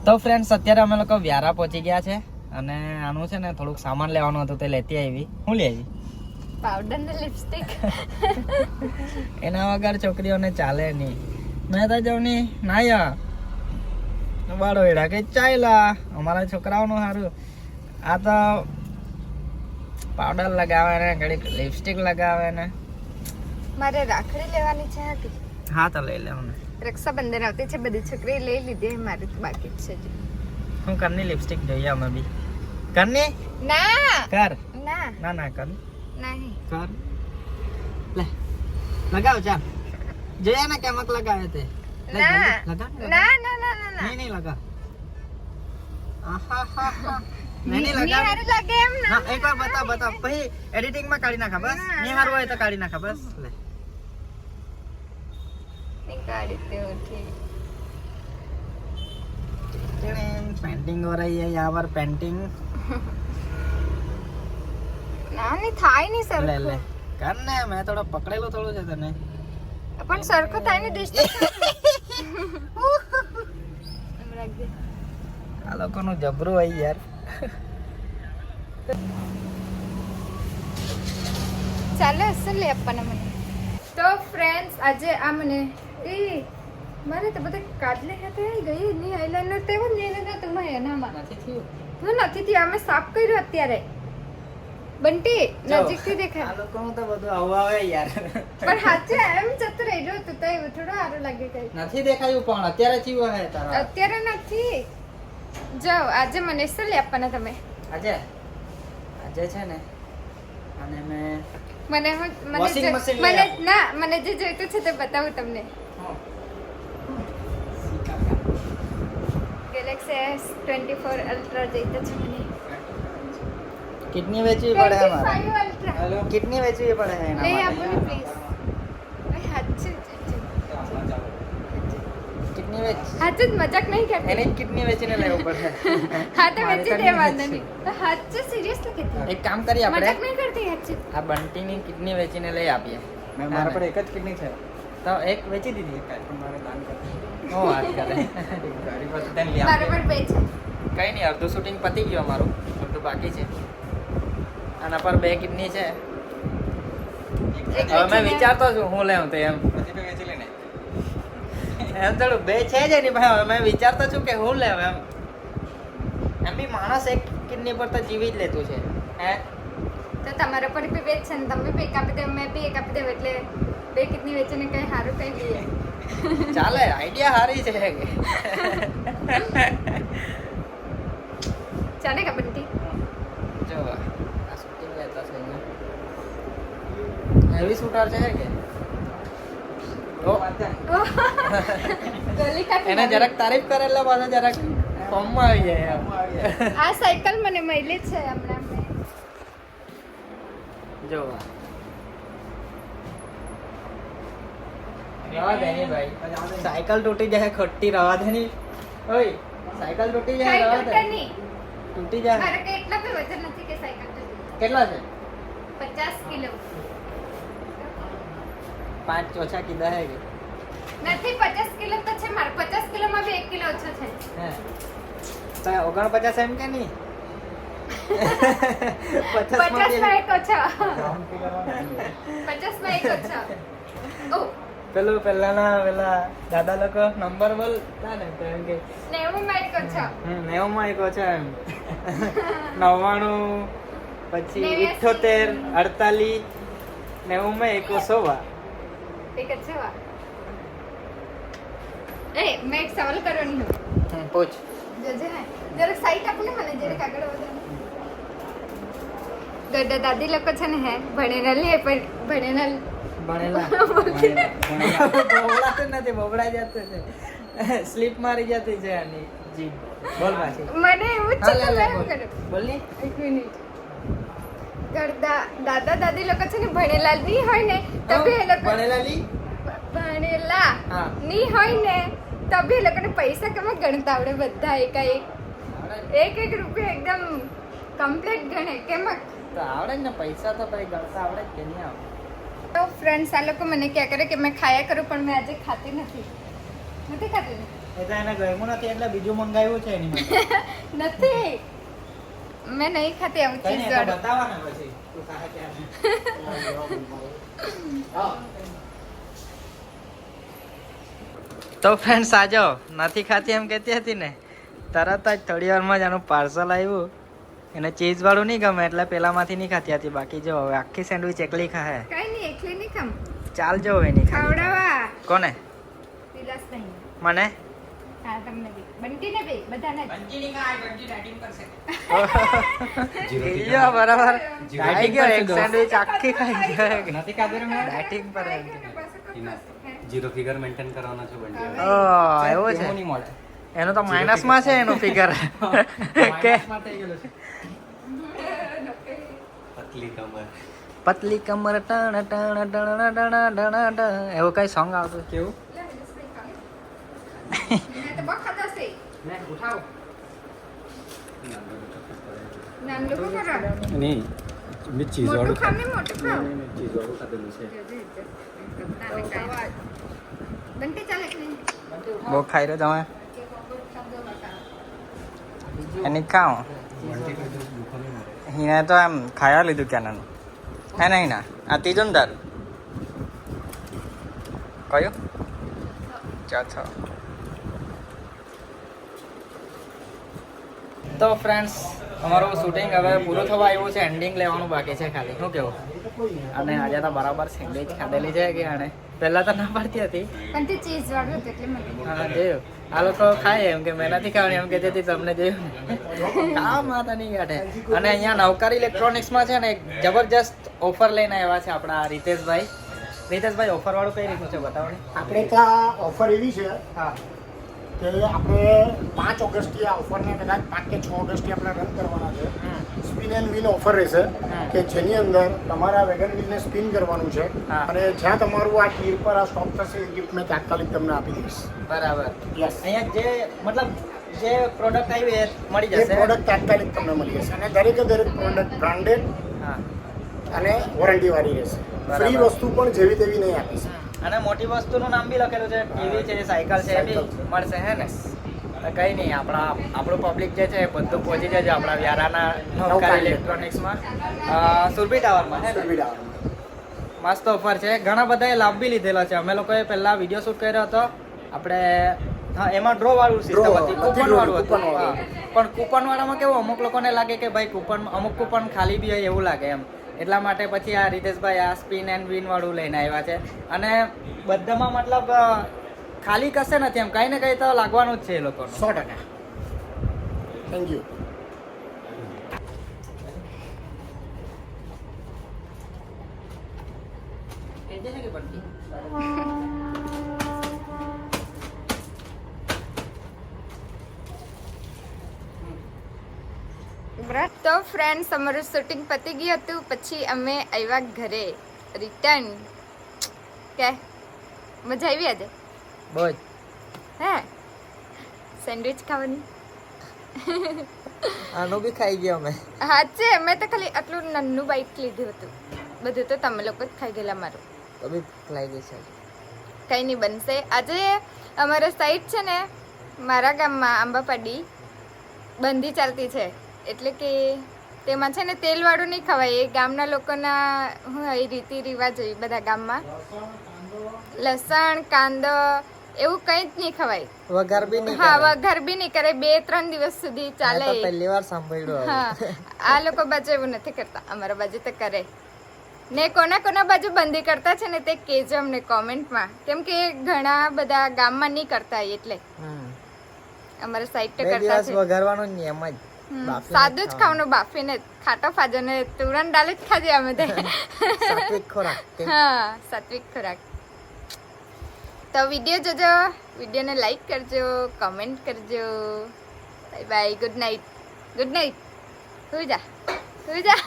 તો ફ્રેન્ડ્સ અત્યારે અમે લોકો વ્યારા પહોંચી ગયા છે અને આનું છે ને થોડુંક સામાન લેવાનું હતું તે લેતી આવી. શું લઈ આવી? પાવડર ને લિપસ્ટિક. એના વગર છોકરીઓને ચાલે નહીં. મેં તો જાઉં નહીં નાયા બાળો એડા કઈ ચાલ્યા અમારા છોકરાઓનું સારું. આ તો પાવડર લગાવે ને ઘડીક લિપસ્ટિક લગાવે ને. મારે રાખડી લેવાની છે હતી. હા તો લઈ લેવું ને. રક્ષાબંધન આવતી છે, બધી છોકરી લઈ લીધી, મારી તો બાકી જ છે હજી. હું કરની લિપસ્ટિક જોઈએ અમે બી. કરની ના કર ના ના ના કર નહીં કર લે લગાવ ચાલ જોઈએ ને કેમક લગાવે તે. લે, ના જલ્દી, લગા, લગા. ના ના ના ના ના નહીં લગા. આહાહાહા. નહીં ની લગા. હારું લાગે એમ ના હા એકવાર બતાવ પછી એડિટિંગ માં કાઢી નાખા બસ. ના, નહીં હારું હોય તો કાઢી નાખા બસ. લે निकाली थी पेंटिंग हो रही है यहाँ पर पेंटिंग. નાની થાય નહીં લે લે સરખું કર ને મેં થોડો પકડેલો થોડું છે તને. પણ સરખું થાય ને ડિસ્ટન્સ આ લોકોનું જબરું હોય યાર. ચાલો અસલ લે આપવાના મને. તો ફ્રેન્ડ્સ આજે આ મને એ મારે તો બધા કાજલે હાથે ગઈ ની આઈલાઇનર તે જ લઈને જા તું મેં એનામાં નથી થયું. હું નથી થી અમે સાફ કર્યું અત્યારે બંટી જો, નજીકથી આ દેખાય લોકોનું તો બધું આવું આવે યાર. પણ સાચે એમ જતો રહ્યો તો તો એવું થોડું સારું લાગે કઈ નથી દેખાયું પણ અત્યારે થયું હે તારા. અત્યારે નથી જાઓ આજે મને શું લે આપવાના તમે આજે છે ને અને મેં મને Washing machine લઈ મને આપો. ના મને જે જોઈતું છે તે બતાવું તમને ગેલેક્સી S24 અલ્ટ્રા જોઈતો છે મને કિડની વેચવી પડે હે મારે. 25 અલ્ટ્રા કિડની વેચવી પડે હે એના લઈ માટે. આપો ને પ્લીઝ હાચે કિડની વેચ હાચે જ મજાક નહીં કરતી એની જ કિડની વેચીને લેવું પડે. હા તો મારે વેચી તો દે નહીં વાંધો વેચવી. નહીં તો હાચે સિરિયસલી કહેતી એક કામ કરીએ આપણે મજાક નહીં કરતી હાચે આ બંટીની કિડની વેચીને લઈ આપીએ. મારા પર એક જ કિડની છે તો એક વેચી દીધી. પણ મારે દાન કર. હું વાત કરે. તારી પાસે તને લઈ મારા પર બે છે કઈ નહીં અડધું શૂટિંગ પતી ગયું અમારું, અડધું બાકી છે. આના પર 2 કિડની છે. એક હવે મેં વેચીને- વિચારતો છું હું લેવું તો એમ પછી તો વેચી લેને. એમ થોડું 2 છે જ એની ભાઈ. હવે મેં વિચારતો છું કે હું લેવું એમ બી માણસ એક કિડની પર તો જીવી જ લેતું છે હે. તો તમારા પર બી વેચ છે ને તમે બી એક આપી દે મેં બી એક આપી દે એટલે 2 કિડની વેચીને કઈ સારું કઈ લઈએ ચાલે આઈડિયા સારી છે. ચાલે કે બંટી જો આ શૂટિંગ લેતા છે હેવી શૂટર છે કે ઓ ગલી કાઢી એને જરાક તારીફ કરે એટલે પાછા જરાક ફોર્મમાં આવી જાય એમ. આ સાયકલ મને મળી છે હમણાં મેં. જો રવા દે ની ભાઈ. સાયકલ તૂટી જાય ખોટી રવા દે ની. ઓય સાયકલ તૂટી જાય કઈ રવા તૂટે દે. નહીં. તૂટી જાય. મારે કઈ એટલા બી વજન નથી કે સાયકલ તૂટે. કેટલા છે? 50 કિલો 5 ઓછા કીધા હે કે નથી 50 કિલો તો છે મારે 50 કિલોમાં બી 1 કિલો ઓછો છે હે તો 49 એમ કે નહીં? 50 50 માં એક ઓછો 50 માં એક ઓછો ઓ પેલું પેલા દાદા લોકો નંબર બોલતા ને તો એમ કે 90 માં એક ઓછો 90 માં એક ઓછા એમ 99 પછી 78 48 90 માં એક ઓછો વા. એક જ છે વા એ મેં એક સવાલ કરવાની હું પૂછ. જોજે હે જરા સાઈડ આપો ને મને જરા આગળ વધો દાદા દાદી લોકો છે ને હે ભણેલા લે પણ ભણેલા ભણેલા બોબડા તો નથી બોબડા જતો છે સ્લીપ મારી જતી છે આની જી બોલ પાછી. મને એવું જ છે હા, તો લે, મેં બોલ. શું કરું બોલની એક મિનિટ દાદા દાદી લોકો છે ને ભણેલા નહીં હોય ને તો બી એ લોકો ભણેલા લી ભણેલા હા. નહીં હોય ને તો બી એ લોકોને પૈસા કેમાં ગણતા આવડે બધા એક રૂપિયા એકદમ કમ્પ્લીટ ગણે કેમાં તો આવડે જ ને પૈસા તો ભાઈ ગણતા આવડે જ કે નહીં આવડે. તો ફ્રેન્ડ્સ આ લોકો મને ક્યાં કરે કે મેં ખાયા કરું પણ મેં આજે ખાતી નથી ખાતી ને એ તો એને ગમ્યું નથી એટલે બીજું મંગાવ્યું છે એની માટે. નથી મેં નહીં ખાતી આવું કઈ નહીં, ચીઝ એ તો વાળું. બતાવવાના પછી તું ખાય ત્યારે. તો ફ્રેન્ડ્સ આજો નથી ખાતી એમ કહેતી હતી ને, તરત જ થોડી વારમાં જ આનું પાર્સલ આવ્યું. એને ચીઝ વાળું નહીં ગમે એટલે પેલામાંથી નહીં ખાતી હતી. બાકી જો હવે આખી સેન્ડવિચ એકલી ખાય. કઈ નહીં એકલી નહીં ખામ ચાલ જો હવે નહીં ખાય. ખવડાવા કોને? પીલાસ નહીં. મને? હા તમને બી બંટીને બી બધાને જ. ઈયો બરાબર ખાઈ ગયો એક સેન્ડવિચ આખી ખાઈ ગયો. નથી ખાધું રે મેં. ડાયટિંગ પર એમ. જીરો ફિગર મેન્ટેન કરવાનો છે બંને. ઓહ એવું છે. એવું નહીં મળે. એનું તો માઇનસમાં છે એનું ફિગર કે માઇનસમાં થઈ ગયેલું છે. પતલી કમર. પતલી કમર ટણ ટણ ટણ ટણ ટણ ટણ એવું કઈ સોંગ આવતું. કેવું? મેં તો બહુ ખાધા છે. મેં ઉઠાવ. નામ લોકો કરો. નહીં મેં ચીઝ મોટું વાળું ખાવ ને મોટું ખાવ. ચીઝ વાળું ખાધેલું છે. બંટી ચાલે કે નહીં? બહુ ખાઈ રહ્યો તમે એની ખાઓ. હિને તો એમ ખાયા લીધું ક્યાં હે નહીં ના આ ત્રીજું દર કયું ચોથો. તો ફ્રેન્ડ્સ અમારું શૂટિંગ હવે પૂરું થવા આવ્યું છે. એન્ડિંગ લેવાનું બાકી છે ખાલી. શું કેવું? અને આજે તો બરાબર સેન્ડવિચ ખાધેલી છે કે આને પહેલા તો ના પાડતી હતી. પણ તે ચીઝ વાળું હતું એટલે મને હા જોયું આ લોકો ખાય એમ કે મેં નથી ખાવાની એમ કહેતી હતી. તમને જોયું કામ માતા નહીં કાઢે. અને અહીંયા નવકારી ઇલેક્ટ્રોનિક્સમાં છે ને એક જબરજસ્ત ઓફર લઈને આવ્યા છે આપણા રીતેશભાઈ. રીતેશભાઈ ઓફર વાળું કઈ રીતનું છે બતાવો ને. આપણે ત્યાં ઓફર એવી છે હા કે આપણે 5 ઓગસ્ટથી આ ઓફરને કદાચ 5 કે 6 ઓગસ્ટથી આપણે રન કરવાના છે. સ્પિન એન્ડ વિન ઓફર રહેશે કે જેની અંદર તમારા વેગન વ્હીલને સ્પિન કરવાનું છે હા. અને જ્યાં તમારું આ તીર પર આ સ્ટોપ થશે એ ગિફ્ટ મેં તાત્કાલિક તમને આપી દઈશ. બરાબર. યસ, અહીંયા જે મતલબ જે પ્રોડક્ટ આવી એ મળી એ જશે. પ્રોડક્ટ તાત્કાલિક તમને મળી જશે અને દરેકે દરેક પ્રોડક્ટ બ્રાન્ડેડ હા અને વોરંટીવાળી રહેશે. બરાબર. ફ્રી વસ્તુ પણ જેવી તેવી નહીં આપીશ. અને મોટી વસ્તુનું નામ બી લખેલું છે. ટીવી છે સાયકલ છે એ બી મળશે હે ને. તો કઈ નહીં આપણું પબ્લિક જે છે એ બધું પહોંચી જજો આપણા વ્યારાના નવકારી ઇલેક્ટ્રોનિક્સમાં સુરભી ટાવરમાં હે ને. સુવિધા. મસ્ત ઓફર છે. ઘણા બધાએ લાભ બી લીધેલો છે. અમે લોકોએ પહેલા વિડીયો શૂટ કર્યો હતો આપણે. હા એમાં ડ્રો વાળું સિસ્ટમ Draw હતી. વાળું, કૂપન વાળું હતું. કૂપન વાળું. હા. પણ કૂપન વાળામાં કેવું અમુક લોકોને લાગે કે ભાઈ કૂપન અમુક કૂપન ખાલી બી હોય એવું લાગે એમ. એટલા માટે પછી આ રીતેશભાઈ આ સ્પિન એન્ડ વિન વાળું લઈને આવ્યા છે. અને બધામાં મતલબ ખાલી કશે નથી એમ કઈ ને કઈ તો લાગવાનું જ છે એ લોકોનું. 100%. Thank you. તો ફ્રેન્ડ્સ અમારું શૂટિંગ પતી ગયું હતું. પછી અમે આવ્યા ઘરે રિટર્ન. કે મજા આવી આજે? બહુ જ. હે સેન્ડવિચ ખાવાની આનું બી ખાઈ ગયા અમે. હાચે મેં તો ખાલી આટલું નાનું બાઈક લીધું હતું. બધું તો તમે લોકો જ ખાઈ ગયેલા મારું. તો બી ખાઈ ગઈ છે. કંઈ નહીં બનશે. આજે અમારા સાઈડ છે ને મારા ગામમાં આંબાપાડી બંધી ચાલતી છે. એટલે કે તેમાં છે ને તેલવાળું નહીં ખવાય. એ ગામના લોકોના હું એ રીતિ રિવાજ હોય બધા ગામમાં. લસણ કાંદો એવું કંઈ જ નહીં ખવાય. વઘાર બી નહીં હા કરે. વઘાર બી નહીં કરે. 2-3 દિવસ સુધી મેં ચાલે. તો પહેલી વાર સાંભળ્યું હા હવે. આ લોકો બાજુ એવું નથી કરતા. અમારા બાજુ તો કરે. ને કોના બાજુ બંધી કરતા છે ને તે કહેજો અમને કોમેન્ટમાં. કેમ કે ઘણા બધા ગામમાં નહીં કરતા હોય એટલે હમ. અમારા સાઈડ તો બે કરતા દિવસ છે. વઘારવાનું જ નહીં એમ જ. હમ, બાફીને સાદું જ ખાવાનું. ખાવાનું બાફીને ખાટો ફાજો ને તુરંત ડાલ જ ખાજે અમે તે. સાત્વિક ખોરાક કે હા સાત્વિક ખોરાક. તો વિડીયો જોજો. વિડીયોને લાઈક કરજો, કમેન્ટ કરજો. Bye bye. Good night. Good night. સુઈ જા. સુઈ જા.